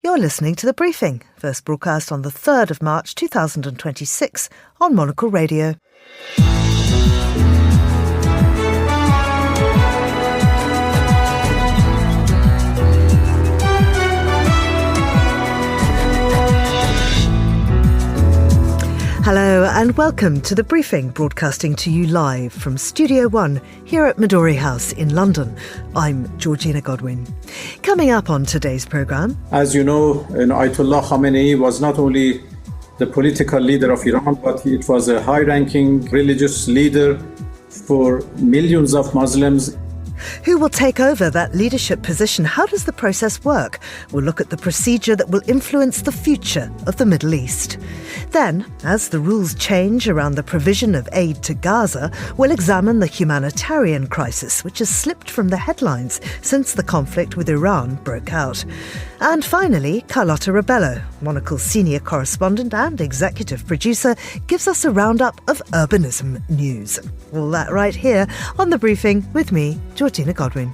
You're listening to The Briefing, first broadcast on the 3rd of March 2026 on Monocle Radio. Hello and welcome to The Briefing, broadcasting to you live from Studio One here at Midori House in London. I'm Georgina Godwin. Coming up on today's programme. As you know, Ayatollah Khamenei was not only the political leader of Iran, but it was a high-ranking religious leader for millions of Muslims. Who will take over that leadership position? How does the process work? We'll look at the procedure that will influence the future of the Middle East. Then, as the rules change around the provision of aid to Gaza, we'll examine the humanitarian crisis, which has slipped from the headlines since the conflict with Iran broke out. And finally, Carlotta Rebello, Monocle's senior correspondent and executive producer, gives us a roundup of urbanism news. All that right here on The Briefing with me, Georgina Godwin.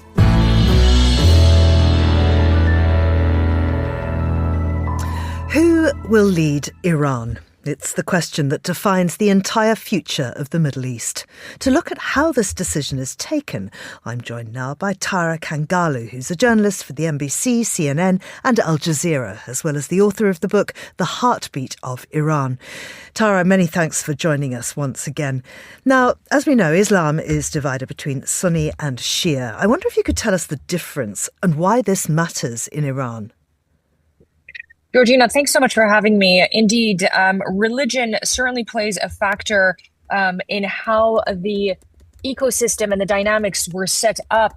Who will lead Iran? It's the question that defines the entire future of the Middle East. To look at how this decision is taken, I'm joined now by Tara Kangarlou, who's a journalist for the NBC, CNN and Al Jazeera, as well as the author of the book The Heartbeat of Iran. Tara, many thanks for joining us once again. Now, as we know, Islam is divided between Sunni and Shia. I wonder if you could tell us the difference and why this matters in Iran. Georgina, thanks so much for having me. Indeed, religion certainly plays a factor in how the ecosystem and the dynamics were set up,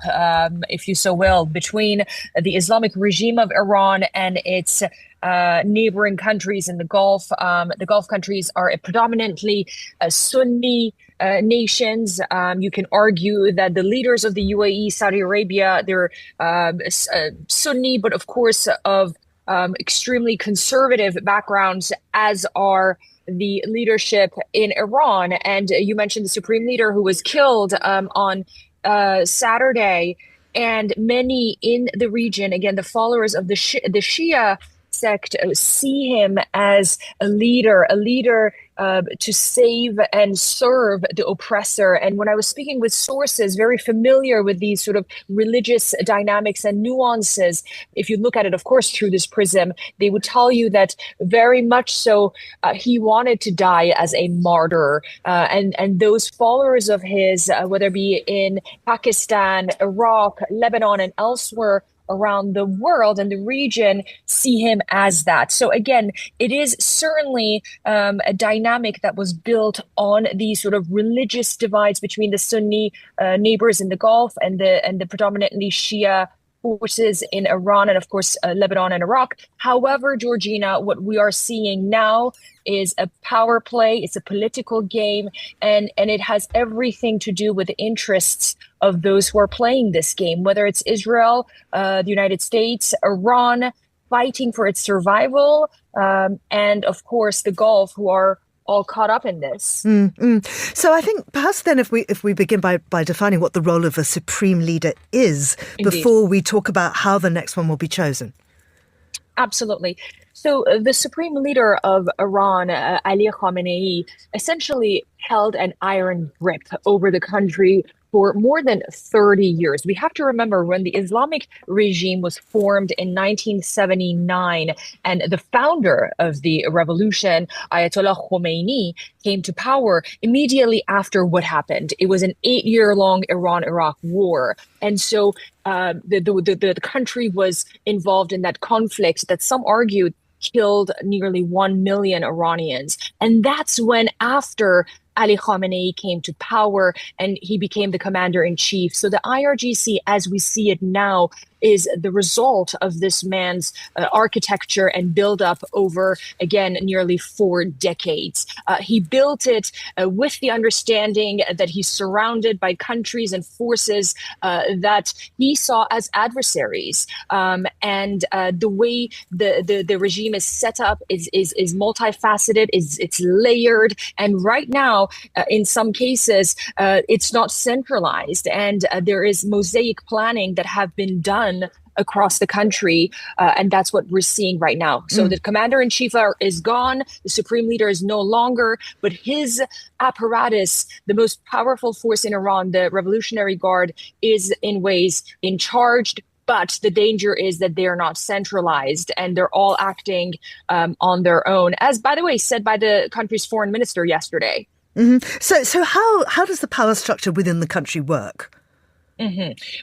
if you so will, between the Islamic regime of Iran and its neighboring countries in the Gulf. The Gulf countries are predominantly Sunni nations. You can argue that the leaders of the UAE, Saudi Arabia, they're Sunni, but of course of extremely conservative backgrounds, as are the leadership in Iran. And you mentioned the supreme leader who was killed on Saturday. And many in the region, again, the followers of the Shia sect, see him as a leader to save and serve the oppressor. And when I was speaking with sources very familiar with these sort of religious dynamics and nuances, if you look at it, of course, through this prism, they would tell you that very much so he wanted to die as a martyr. And those followers of his, whether it be in Pakistan, Iraq, Lebanon, and elsewhere around the world and the region, see him as that. So again, it is certainly a dynamic that was built on these sort of religious divides between the Sunni neighbors in the Gulf and the predominantly Shia forces in Iran and, of course, Lebanon and Iraq. However, Georgina, what we are seeing now is a power play. It's a political game, and it has everything to do with the interests of those who are playing this game, whether it's Israel, the United States, Iran, fighting for its survival, and, of course, the Gulf, who are all caught up in this. So I think perhaps then if we begin by defining what the role of a supreme leader is, Indeed, before we talk about how the next one will be chosen. Absolutely. So the supreme leader of Iran, Ali Khamenei, essentially held an iron grip over the country for more than 30 years. We have to remember when the Islamic regime was formed in 1979 and the founder of the revolution, Ayatollah Khomeini, came to power immediately after what happened. It was an 8-year-long Iran-Iraq war. And so the country was involved in that conflict that some argued killed nearly 1 million Iranians. And that's when, after Ali Khamenei came to power and he became the commander-in-chief. So the IRGC, as we see it now, is the result of this man's architecture and build-up over, again, nearly 4 decades. He built it with the understanding that he's surrounded by countries and forces that he saw as adversaries. And the way the regime is set up is multifaceted, it's layered. And right now, in some cases, it's not centralized. And there is mosaic planning that have been done across the country. And that's what we're seeing right now. So the commander-in-chief is gone. The supreme leader is no longer, but his apparatus, the most powerful force in Iran, the Revolutionary Guard, is in ways in charge. But the danger is that they are not centralized and they're all acting on their own, as, by the way, said by the country's foreign minister yesterday. So how does the power structure within the country work?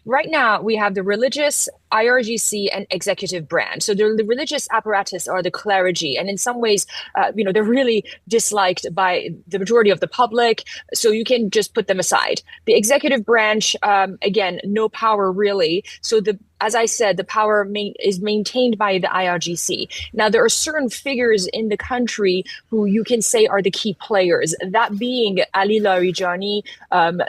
Right now, we have the religious, IRGC, and executive branch. So the religious apparatus are the clergy, and in some ways, they're really disliked by the majority of the public. So you can just put them aside. The executive branch, again, no power really. So as I said, the power is maintained by the IRGC. Now, there are certain figures in the country who you can say are the key players, that being Ali Larijani,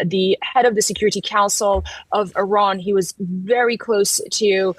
the head of the Security Council of Iran. He was very close to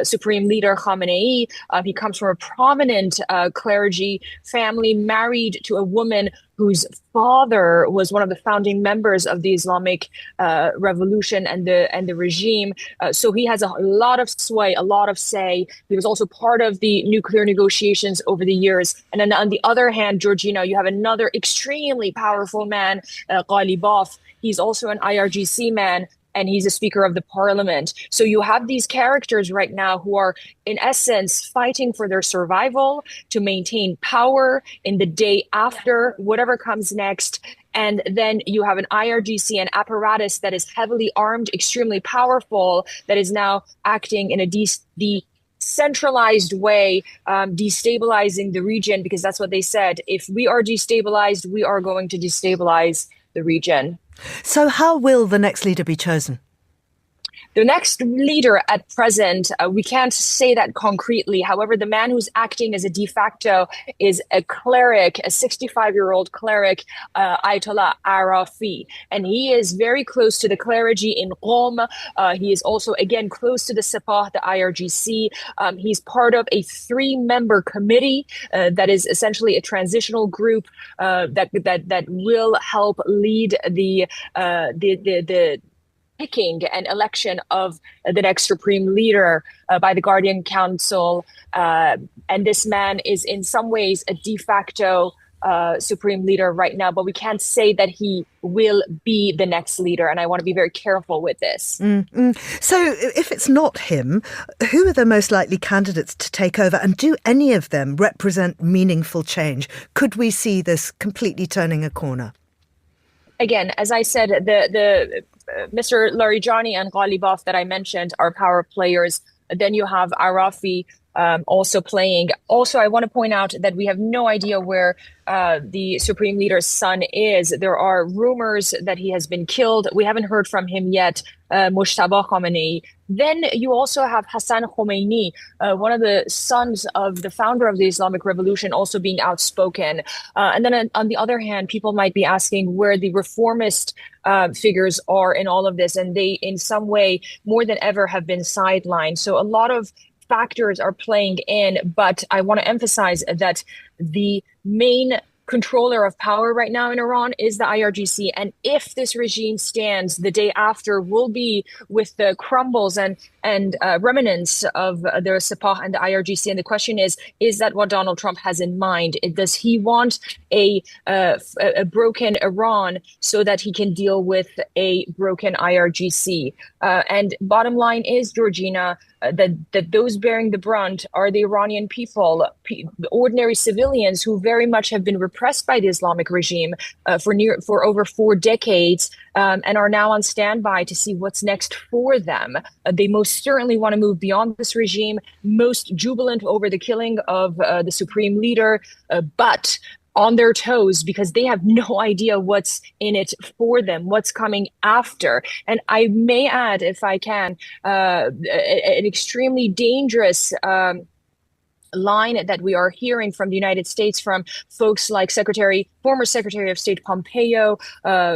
Supreme Leader Khamenei. He comes from a prominent clergy family, married to a woman whose father was one of the founding members of the Islamic Revolution and the regime. So he has a lot of sway, a lot of say. He was also part of the nuclear negotiations over the years. And then on the other hand, Georgina, you have another extremely powerful man, Ghalibaf. He's also an IRGC man, and he's a speaker of the parliament. So you have these characters right now who are, in essence, fighting for their survival, to maintain power in the day after whatever comes next. And then you have an IRGC, an apparatus that is heavily armed, extremely powerful, that is now acting in a decentralized way, destabilizing the region, because that's what they said. If we are destabilized, we are going to destabilize the region. So how will the next leader be chosen? The next leader at present, we can't say that concretely. However, the man who's acting as a de facto is a cleric, a 65-year-old cleric, Ayatollah Arafi. And he is very close to the clergy in Qom. He is also, again, close to the Sepah, the IRGC. He's part of a 3-member committee that is essentially a transitional group that will help lead the picking and election of the next supreme leader by the Guardian Council. And this man is in some ways a de facto supreme leader right now, but we can't say that he will be the next leader. And I want to be very careful with this. So if it's not him, who are the most likely candidates to take over? And do any of them represent meaningful change? Could we see this completely turning a corner? Again, as I said, the Mr. Larijani and Ghalibaf that I mentioned are power players. Then you have Arafi also playing. Also, I want to point out that we have no idea where the Supreme Leader's son is. There are rumors that he has been killed. We haven't heard from him yet, Mujtaba Khamenei. Then you also have Hassan Khomeini, one of the sons of the founder of the Islamic Revolution, also being outspoken. And then on the other hand, people might be asking where the reformist figures are in all of this. And they, in some way, more than ever, have been sidelined. So a lot of factors are playing in, but I want to emphasize that the main controller of power right now in Iran is the IRGC. And if this regime stands, the day after will be with the crumbles and remnants of the Sepah and the IRGC. And the question is that what Donald Trump has in mind? Does he want a broken Iran so that he can deal with a broken IRGC? And bottom line is, Georgina, that those bearing the brunt are the Iranian people, ordinary civilians who very much have been repressed by the Islamic regime for over 4 decades, and are now on standby to see what's next for them. They most certainly want to move beyond this regime, most jubilant over the killing of the supreme leader, but on their toes because they have no idea what's in it for them, what's coming after. And I may add, if I can, an extremely dangerous line that we are hearing from the United States from folks like former Secretary of State Pompeo,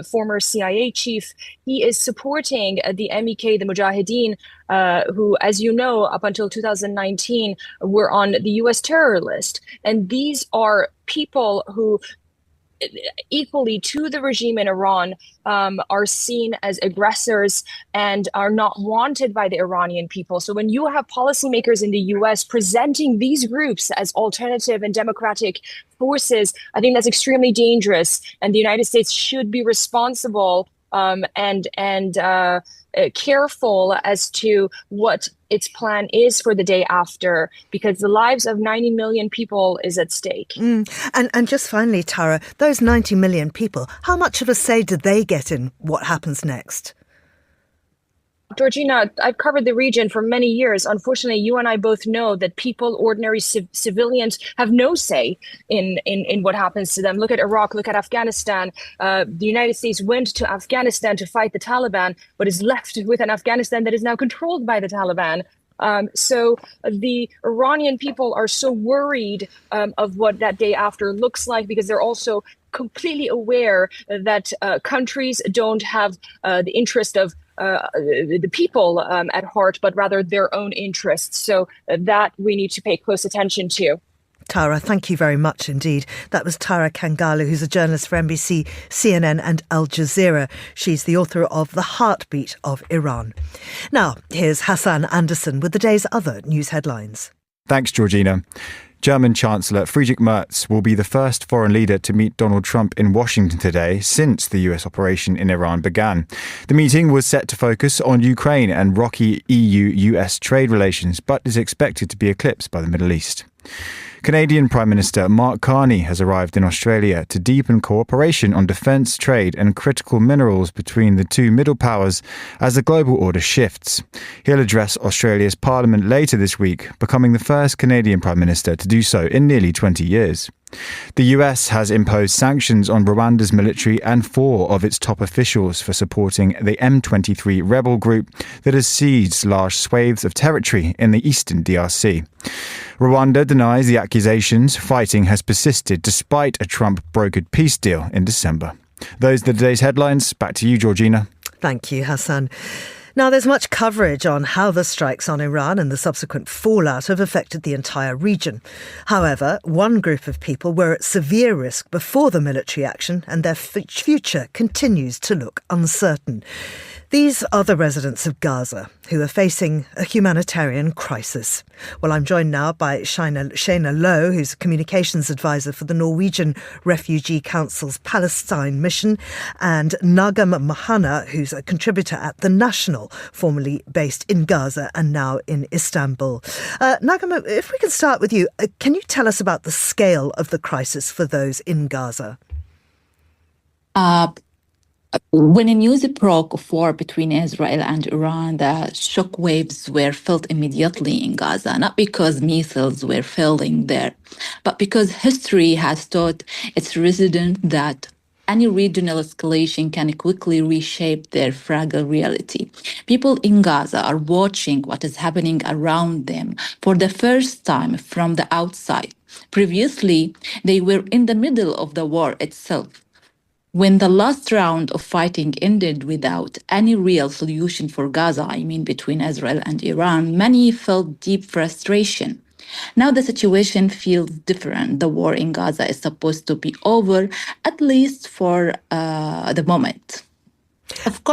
former CIA chief. He is supporting the MEK, the Mujahideen, who, as you know, up until 2019, were on the U.S. terror list. And these are people who equally to the regime in Iran are seen as aggressors and are not wanted by the Iranian people. So when you have policymakers in the US presenting these groups as alternative and democratic forces, I think that's extremely dangerous. And the United States should be responsible and careful as to what its plan is for the day after, because the lives of 90 million people is at stake. And just finally, Tara, those 90 million people, how much of a say do they get in what happens next? Georgina, I've covered the region for many years. Unfortunately, you and I both know that people, ordinary civilians, have no say in what happens to them. Look at Iraq, look at Afghanistan. The United States went to Afghanistan to fight the Taliban, but is left with an Afghanistan that is now controlled by the Taliban. So the Iranian people are so worried of what that day after looks like, because they're also completely aware that countries don't have the interest of the people at heart, but rather their own interests. So that we need to pay close attention to. Tara, thank you very much indeed. That was Tara Kangarlou, who's a journalist for NBC, CNN and Al Jazeera. She's the author of The Heartbeat of Iran. Now, here's Hassan Anderson with the day's other news headlines. Thanks, Georgina. German Chancellor Friedrich Merz will be the first foreign leader to meet Donald Trump in Washington today since the US operation in Iran began. The meeting was set to focus on Ukraine and rocky EU-US trade relations, but is expected to be eclipsed by the Middle East. Canadian Prime Minister Mark Carney has arrived in Australia to deepen cooperation on defence, trade and critical minerals between the two middle powers as the global order shifts. He'll address Australia's Parliament later this week, becoming the first Canadian Prime Minister to do so in nearly 20 years. The US has imposed sanctions on Rwanda's military and 4 of its top officials for supporting the M23 rebel group that has seized large swathes of territory in the eastern DRC. Rwanda denies the accusations. Fighting has persisted despite a Trump-brokered peace deal in December. Those are today's headlines. Back to you, Georgina. Thank you, Hassan. Now, there's much coverage on how the strikes on Iran and the subsequent fallout have affected the entire region. However, one group of people were at severe risk before the military action, and their future continues to look uncertain. These are the residents of Gaza, who are facing a humanitarian crisis. Well, I'm joined now by Shayna Lowe, who's a communications advisor for the Norwegian Refugee Council's Palestine mission, and Nagam Mahana, who's a contributor at The National, formerly based in Gaza and now in Istanbul. Nagam, if we can start with you, can you tell us about the scale of the crisis for those in Gaza? When the news broke of war between Israel and Iran, the shockwaves were felt immediately in Gaza, not because missiles were falling there, but because history has taught its residents that any regional escalation can quickly reshape their fragile reality. People in Gaza are watching what is happening around them for the first time from the outside. Previously, they were in the middle of the war itself. When the last round of fighting ended without any real solution for Gaza, between Israel and Iran, many felt deep frustration. Now the situation feels different. The war in Gaza is supposed to be over, at least for the moment. Of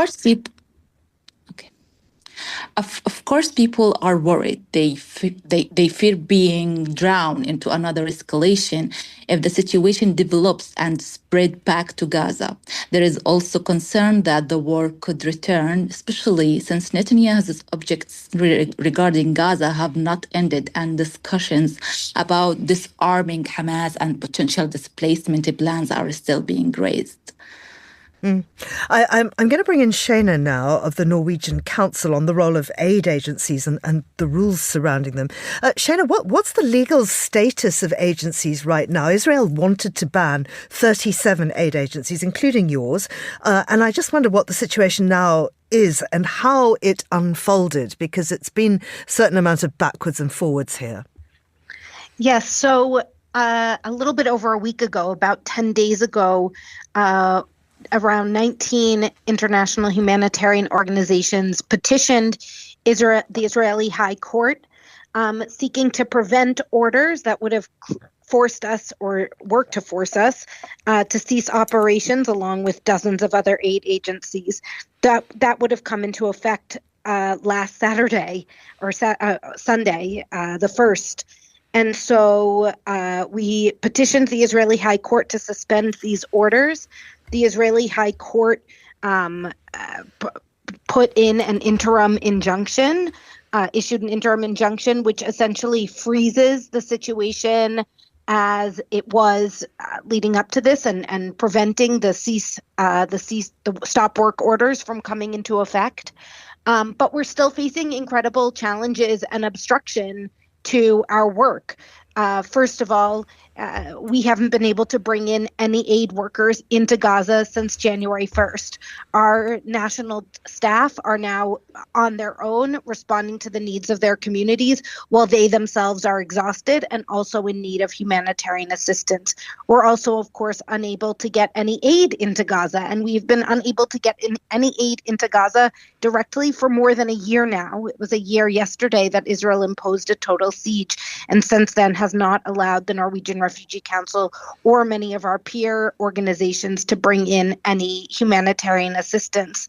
course, people are worried. They fear being drowned into another escalation if the situation develops and spread back to Gaza. There is also concern that the war could return, especially since Netanyahu's objectives regarding Gaza have not ended and discussions about disarming Hamas and potential displacement plans are still being raised. I'm going to bring in Shayna now of the Norwegian Council on the role of aid agencies and the rules surrounding them. Shayna, what's the legal status of agencies right now? Israel wanted to ban 37 aid agencies, including yours. And I just wonder what the situation now is and how it unfolded, because it's been a certain amount of backwards and forwards here. Yes. So a little bit over a week ago, about 10 days ago, around 19 international humanitarian organizations petitioned the Israeli High Court seeking to prevent orders that would have forced us or worked to force us to cease operations, along with dozens of other aid agencies. That would have come into effect last Saturday or Sunday, the 1st. And so we petitioned the Israeli High Court to suspend these orders. The Israeli High Court put in an interim injunction, issued an interim injunction, which essentially freezes the situation as it was leading up to this, and preventing the stop work orders from coming into effect. But we're still facing incredible challenges and obstruction to our work. First of all, we haven't been able to bring in any aid workers into Gaza since January 1st. Our national staff are now on their own, responding to the needs of their communities, while they themselves are exhausted and also in need of humanitarian assistance. We're also, of course, unable to get any aid into Gaza, and we've been unable to get any aid into Gaza directly for more than a year now. It was a year yesterday that Israel imposed a total siege, and since then has not allowed the Norwegian Refugee Council or many of our peer organizations to bring in any humanitarian assistance.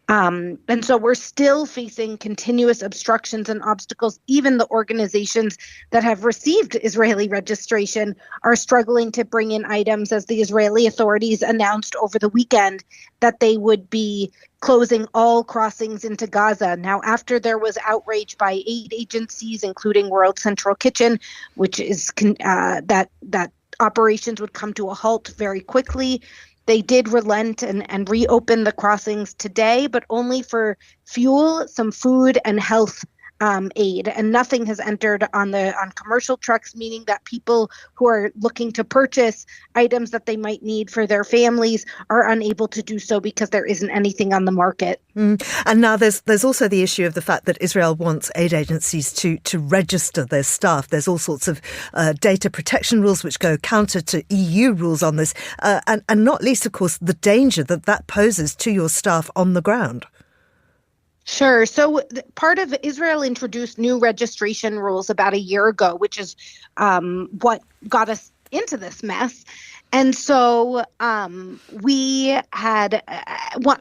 And so we're still facing continuous obstructions and obstacles. Even the organizations that have received Israeli registration are struggling to bring in items, as the Israeli authorities announced over the weekend that they would be closing all crossings into Gaza. Now, after there was outrage by aid agencies, including World Central Kitchen, which is that operations would come to a halt very quickly, they did relent and reopen the crossings today, but only for fuel, some food, and health aid, and nothing has entered on commercial trucks, meaning that people who are looking to purchase items that they might need for their families are unable to do so because there isn't anything on the market. And now there's also the issue of the fact that Israel wants aid agencies to register their staff. There's all sorts of data protection rules which go counter to EU rules on this, and not least, of course, the danger that poses to your staff on the ground. Sure. So part of Israel introduced new registration rules about a year ago, which is what got us into this mess. And so we had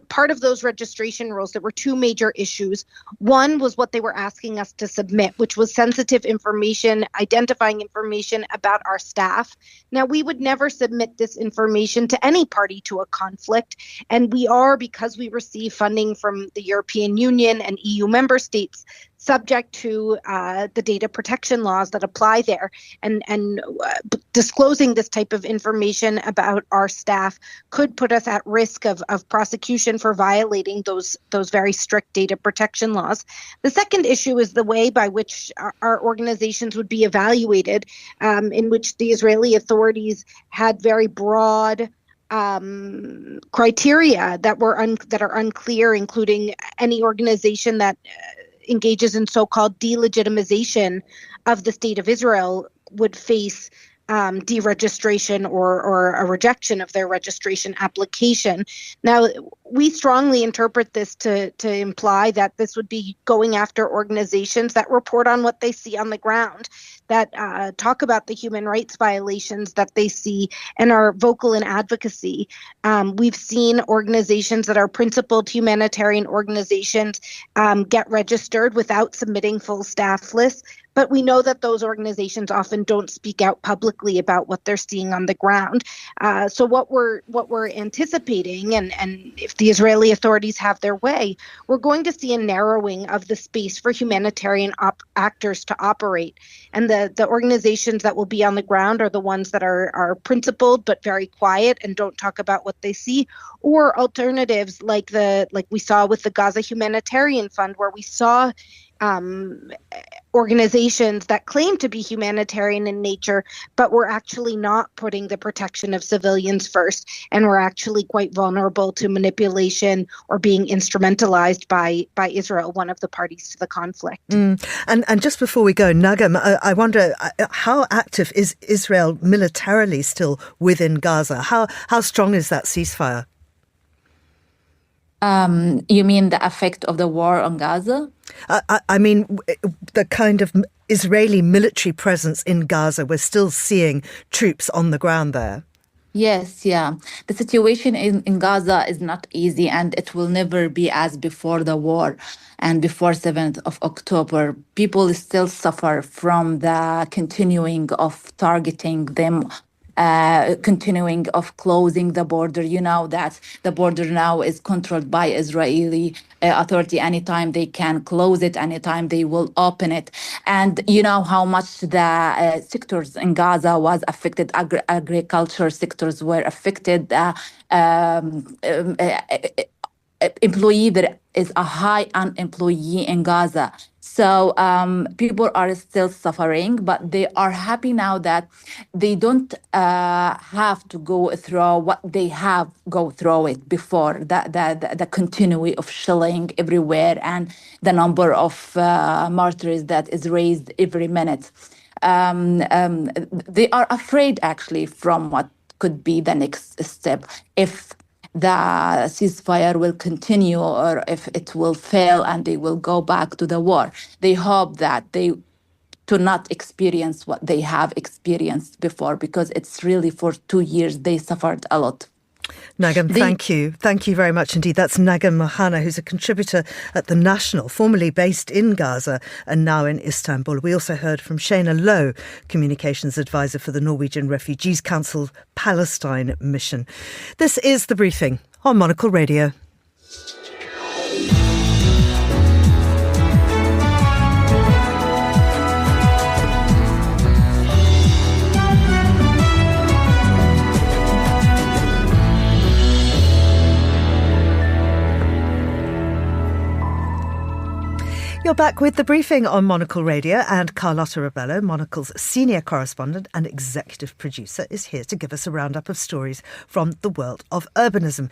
part of those registration rules. There were two major issues. One was what they were asking us to submit, which was sensitive information, identifying information about our staff. Now, we would never submit this information to any party to a conflict. And we are, because we receive funding from the European Union and EU member states, subject to the data protection laws that apply there. And disclosing this type of information about our staff could put us at risk of prosecution for violating those very strict data protection laws. The second issue is the way by which our organizations would be evaluated, in which the Israeli authorities had very broad criteria that are unclear, including any organization that engages in so-called delegitimization of the state of Israel would face deregistration or a rejection of their registration application. Now, we strongly interpret this to imply that this would be going after organizations that report on what they see on the ground, that talk about the human rights violations that they see and are vocal in advocacy. We've seen organizations that are principled humanitarian organizations get registered without submitting full staff lists. But we know that those organizations often don't speak out publicly about what they're seeing on the ground. So what we're anticipating, and if the Israeli authorities have their way, we're going to see a narrowing of the space for humanitarian actors to operate. And the organizations that will be on the ground are the ones that are principled but very quiet and don't talk about what they see, or alternatives like we saw with the Gaza Humanitarian Fund, where we saw organizations that claim to be humanitarian in nature, but were actually not putting the protection of civilians first, and were actually quite vulnerable to manipulation or being instrumentalized by Israel, one of the parties to the conflict. And just before we go, Nagam, I wonder, how active is Israel militarily still within Gaza? How strong is that ceasefire? You mean the effect of the war on Gaza? I mean, the kind of Israeli military presence in Gaza, we're still seeing troops on the ground there. Yes, yeah. The situation in Gaza is not easy, and it will never be as before the war and before 7th of October. People still suffer from the continuing of targeting them, continuing of closing the border. You know that the border now is controlled by Israeli authority. Anytime they can close it, anytime they will open it. And you know how much the sectors in Gaza was affected. Agriculture sectors were affected. Employee, there is a high unemployee in Gaza. So people are still suffering, but they are happy now that they don't have to go through what they have go through it before, the continuity of shelling everywhere and the number of martyrs that is raised every minute. They are afraid actually from what could be the next step if the ceasefire will continue or if it will fail and they will go back to the war. They hope that they do not experience what they have experienced before, because it's really for 2 years they suffered a lot. Nagam, thank you. Thank you very much indeed. That's Nagam Mohana, who's a contributor at The National, formerly based in Gaza and now in Istanbul. We also heard from Shayna Lowe, communications advisor for the Norwegian Refugees Council Palestine mission. This is The Briefing on Monocle Radio. You're back with The Briefing on Monocle Radio, and Carlotta Rebello, Monocle's senior correspondent and executive producer, is here to give us a roundup of stories from the world of urbanism.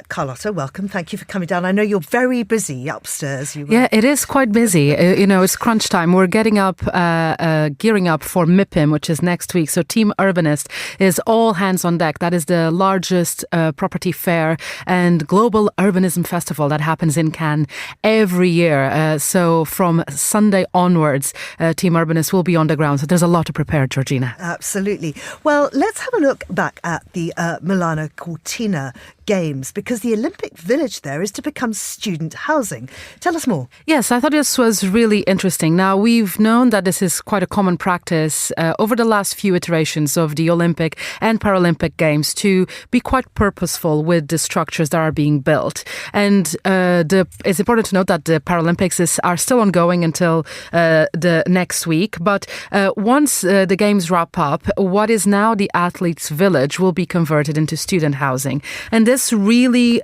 Carlotta, welcome. Thank you for coming down. I know you're very busy upstairs. Yeah, it is quite busy. It's crunch time. We're gearing up for MIPIM, which is next week. So Team Urbanist is all hands on deck. That is the largest property fair and global urbanism festival that happens in Cannes every year. So from Sunday onwards, Team Urbanist will be on the ground. So there's a lot to prepare, Georgina. Absolutely. Well, let's have a look back at the Milano Cortina Games, because the Olympic Village there is to become student housing. Tell us more. Yes, I thought this was really interesting. Now, we've known that this is quite a common practice over the last few iterations of the Olympic and Paralympic Games to be quite purposeful with the structures that are being built. And it's important to note that the Paralympics are still ongoing until the next week. But once the Games wrap up, what is now the Athletes' Village will be converted into student housing. And this really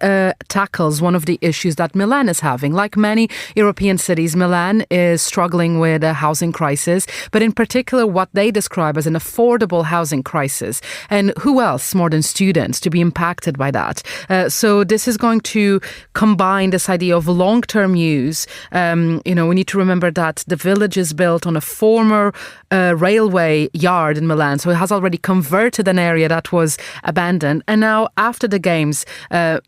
tackles one of the issues that Milan is having. Like many European cities, Milan is struggling with a housing crisis, but in particular what they describe as an affordable housing crisis. And who else more than students to be impacted by that? So this is going to combine this idea of long-term use. We need to remember that the village is built on a former railway yard in Milan. So it has already converted an area that was abandoned. And now after the Games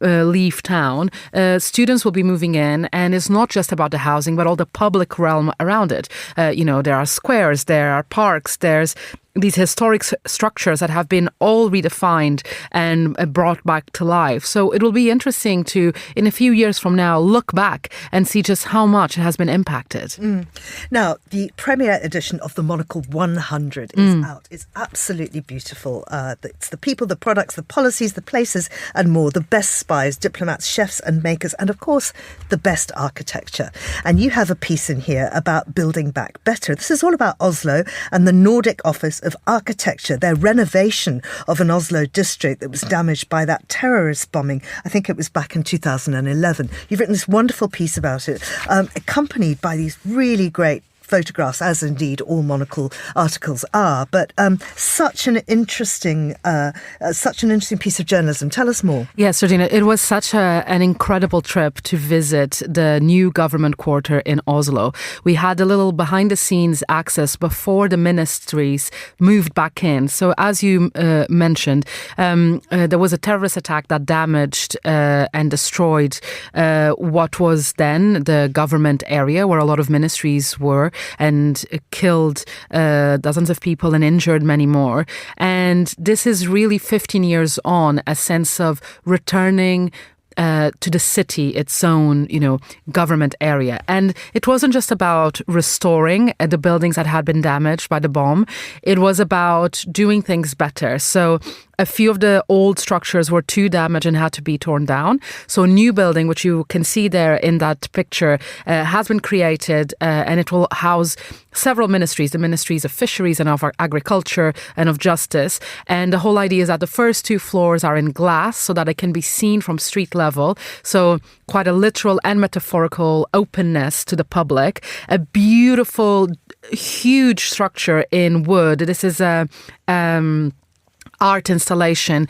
leave town, students will be moving in, and it's not just about the housing, but all the public realm around it. There are squares, there are parks, there's these historic structures that have been all redefined and brought back to life. So it will be interesting to, in a few years from now, look back and see just how much it has been impacted. Now, the premiere edition of the Monocle 100 is out. It's absolutely beautiful. It's the people, the products, the policies, the places and more. The best spies, diplomats, chefs and makers, and of course, the best architecture. And you have a piece in here about building back better. This is all about Oslo and the Nordic Office of Architecture, their renovation of an Oslo district that was damaged by that terrorist bombing. I think it was back in 2011. You've written this wonderful piece about it, accompanied by these really great photographs, as indeed all Monocle articles are. But such an interesting piece of journalism. Tell us more. Yes, Georgina, it was such an incredible trip to visit the new government quarter in Oslo. We had a little behind-the-scenes access before the ministries moved back in. So as you mentioned, there was a terrorist attack that damaged and destroyed what was then the government area where a lot of ministries were, and killed dozens of people and injured many more. And this is really 15 years on a sense of returning to the city, its own, government area. And it wasn't just about restoring the buildings that had been damaged by the bomb. It was about doing things better. So a few of the old structures were too damaged and had to be torn down. So a new building, which you can see there in that picture, has been created, and it will house several ministries, the ministries of fisheries and of agriculture and of justice. And the whole idea is that the first 2 floors are in glass so that it can be seen from street level. So quite a literal and metaphorical openness to the public. A beautiful, huge structure in wood. This is a art installation,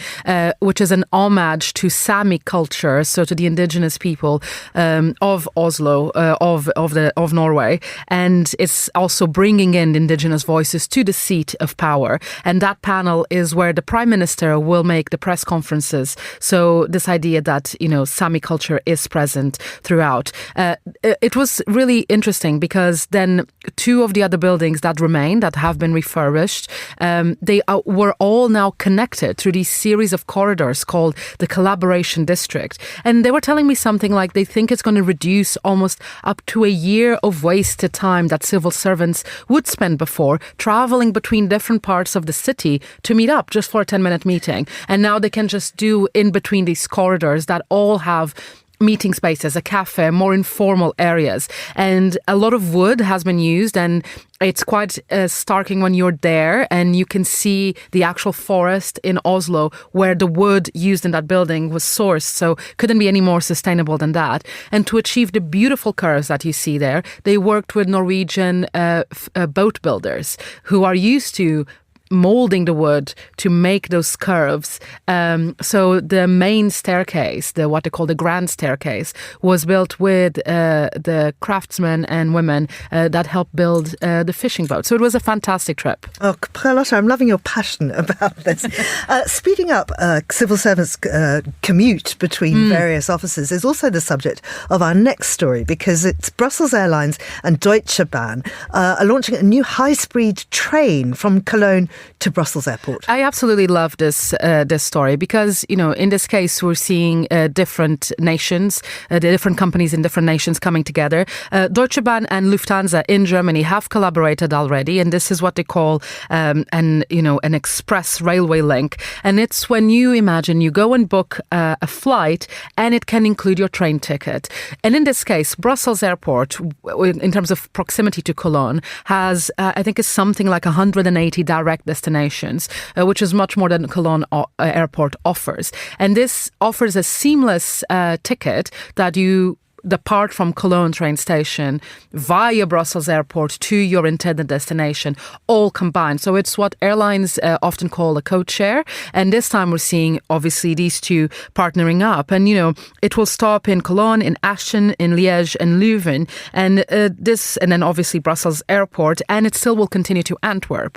which is an homage to Sami culture, so to the indigenous people of Oslo, of Norway, and it's also bringing in indigenous voices to the seat of power. And that panel is where the Prime Minister will make the press conferences. So this idea that Sami culture is present throughout. It was really interesting because then 2 of the other buildings that remain, that have been refurbished, they were all now connected through these series of corridors called the Collaboration District. And they were telling me something like they think it's going to reduce almost up to a year of wasted time that civil servants would spend before traveling between different parts of the city to meet up just for a 10-minute meeting. And now they can just do in between these corridors that all have meeting spaces, a cafe, more informal areas. And a lot of wood has been used, and it's quite starking when you're there and you can see the actual forest in Oslo where the wood used in that building was sourced. So couldn't be any more sustainable than that. And to achieve the beautiful curves that you see there, they worked with Norwegian boat builders who are used to molding the wood to make those curves. So the main staircase, what they call the grand staircase, was built with the craftsmen and women that helped build the fishing boat. So it was a fantastic trip. Oh, Carlotta, I'm loving your passion about this. Speeding up civil servants' commute between various offices is also the subject of our next story, because it's Brussels Airlines and Deutsche Bahn are launching a new high-speed train from Cologne to Brussels Airport. I absolutely love this story because, in this case, we're seeing different nations, the different companies in different nations coming together. Deutsche Bahn and Lufthansa in Germany have collaborated already, and this is what they call an express railway link. And it's when you imagine you go and book a flight, and it can include your train ticket. And in this case, Brussels Airport, in terms of proximity to Cologne, has, I think, is something like 180 direct destinations, which is much more than Cologne Airport offers. And this offers a seamless ticket that you depart from Cologne train station via Brussels Airport to your intended destination, all combined. So it's what airlines often call a code share. And this time we're seeing, obviously, these two partnering up. And, it will stop in Cologne, in Aachen, in Liège and Leuven. And and then obviously Brussels Airport. And it still will continue to Antwerp.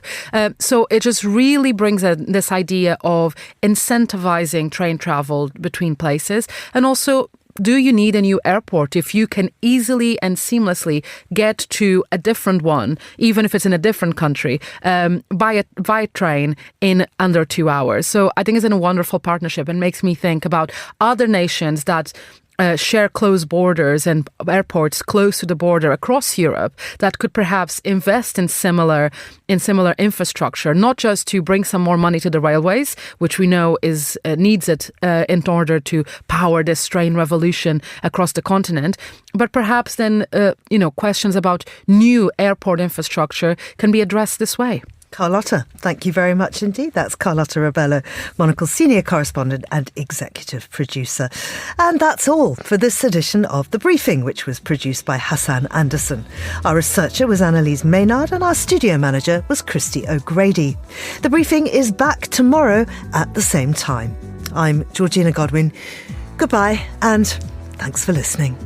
So it just really brings this idea of incentivizing train travel between places. And also, do you need a new airport if you can easily and seamlessly get to a different one, even if it's in a different country, by train in under 2 hours? So I think it's a wonderful partnership and makes me think about other nations that share close borders and airports close to the border across Europe that could perhaps invest in similar infrastructure, not just to bring some more money to the railways, which we know needs it in order to power this train revolution across the continent, but perhaps then questions about new airport infrastructure can be addressed this way. Carlotta, thank you very much indeed. That's Carlotta Rebello, Monocle senior correspondent and executive producer. And that's all for this edition of The Briefing, which was produced by Hassan Anderson. Our researcher was Annalise Maynard and our studio manager was Christy O'Grady. The Briefing is back tomorrow at the same time. I'm Georgina Godwin. Goodbye and thanks for listening.